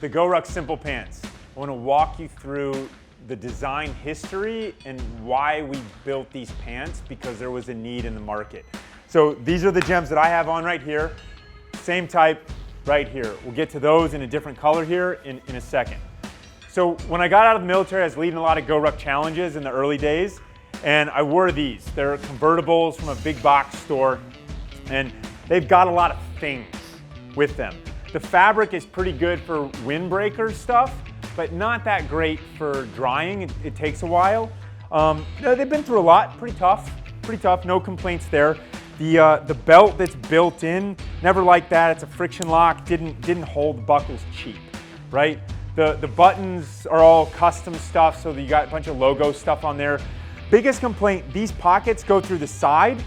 the GORUCK Simple Pants. I want to walk you through the design history and why we built these pants, because there was a need in the market. So these are the gems that I have on right here. Same type right here. We'll get to those in a different color here in a second. So when I got out of the military, I was leading a lot of GORUCK challenges in the early days, and I wore these. They're convertibles from a big box store, and they've got a lot of things with them. The fabric is pretty good for windbreaker stuff, but not that great for drying. It takes a while. They've been through a lot, pretty tough, no complaints there. The belt that's built in, never like that. It's a friction lock, didn't hold buckles cheap, right? The buttons are all custom stuff, so you got a bunch of logo stuff on there. Biggest complaint, these pockets go through the side.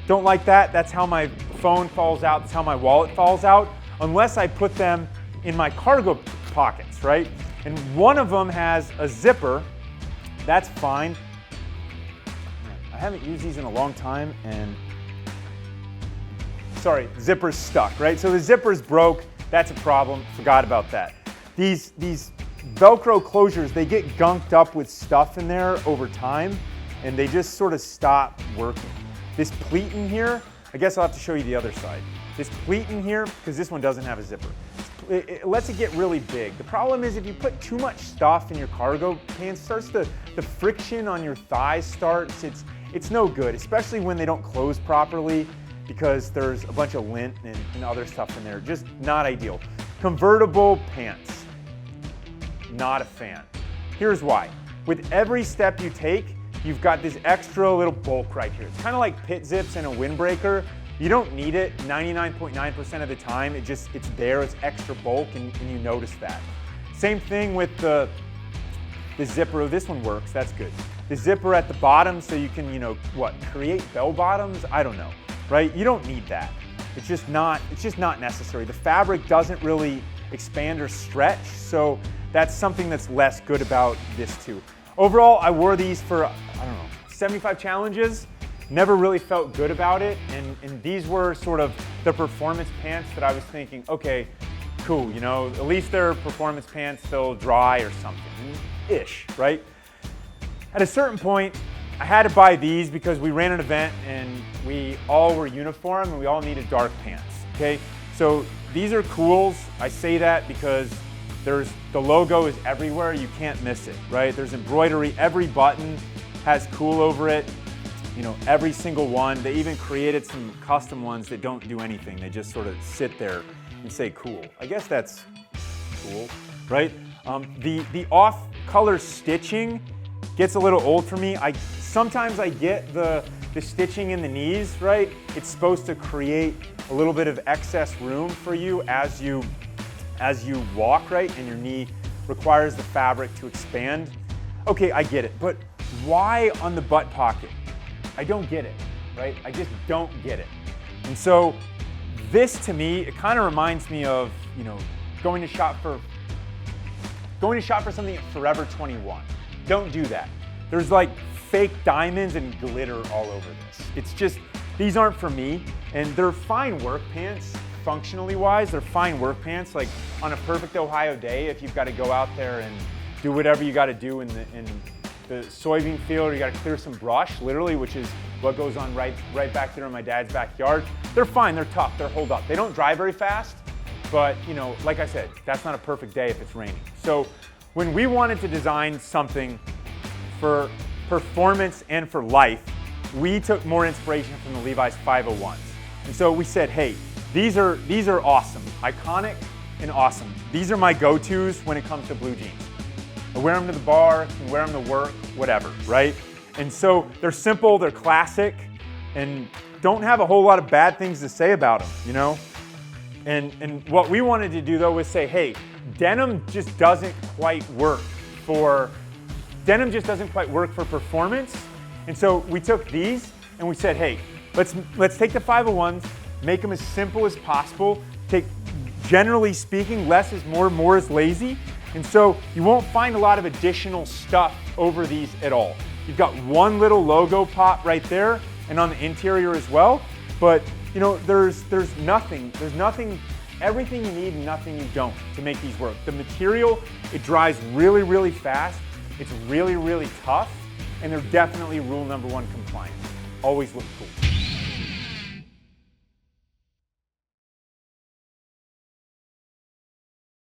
Don't like that. That's how my phone falls out, that's how my wallet falls out, unless I put them in my cargo pockets, right? And one of them has a zipper. That's fine. I haven't used these in a long time, and sorry, zipper's stuck, right? So the zipper's broke. That's a problem. Forgot about that. These Velcro closures, they get gunked up with stuff in there over time, and they just sort of stop working. This pleat in here, I guess I'll have to show you the other side. This pleat in here, because this one doesn't have a zipper, it lets it get really big. The problem is if you put too much stuff in your cargo pants, the friction on your thighs starts, it's no good, especially when they don't close properly, because there's a bunch of lint and other stuff in there. Just not ideal. Convertible pants, not a fan. Here's why. With every step you take, you've got this extra little bulk right here. It's kind of like pit zips in a windbreaker. You don't need it 99.9% of the time. It's there, it's extra bulk, and you notice that. Same thing with the zipper. Oh, this one works, that's good. The zipper at the bottom, so you can, create bell bottoms? I don't know, right? You don't need that. It's just not necessary. The fabric doesn't really expand or stretch, so that's something that's less good about this too. Overall, I wore these for, I don't know, 75 challenges. Never really felt good about it, and these were sort of the performance pants that I was thinking, okay, cool, at least they're performance pants, they'll dry or something-ish, right? At a certain point, I had to buy these because we ran an event and we all were uniform and we all needed dark pants, okay? So these are cools. I say that because the logo is everywhere, you can't miss it, right? There's embroidery, every button has cool over it. Every single one. They even created some custom ones that don't do anything. They just sort of sit there and say cool. I guess that's cool, right? The off-color stitching gets a little old for me. Sometimes I get the stitching in the knees, right? It's supposed to create a little bit of excess room for you as you walk, right? And your knee requires the fabric to expand. Okay, I get it, but why on the butt pocket? I don't get it, right? I just don't get it. And so this to me, it kind of reminds me of, going to shop for something at Forever 21. Don't do that. There's like fake diamonds and glitter all over this. It's just, these aren't for me, and they're fine work pants, functionally wise, they're fine work pants, like on a perfect Ohio day, if you've got to go out there and do whatever you got to do in the soybean field, or you got to clear some brush, literally, which is what goes on right back there in my dad's backyard. They're fine, they're tough, they're hold up. They don't dry very fast, but like I said, that's not a perfect day if it's raining. So when we wanted to design something for performance and for life, we took more inspiration from the Levi's 501s. And so we said, hey, these are awesome, iconic and awesome. These are my go-tos when it comes to blue jeans. I wear them to the bar, I wear them to work, whatever, right? And so they're simple, they're classic, and don't have a whole lot of bad things to say about them, And what we wanted to do though was say, hey, denim just doesn't quite work for performance. And so we took these and we said, hey, let's take the 501s, make them as simple as possible, generally speaking, less is more is lazy. And so you won't find a lot of additional stuff over these at all. You've got one little logo pop right there and on the interior as well, but there's nothing everything you need and nothing you don't to make these work. The material, it dries really, really fast. It's really, really tough. And they're definitely rule number one compliant. Always look cool.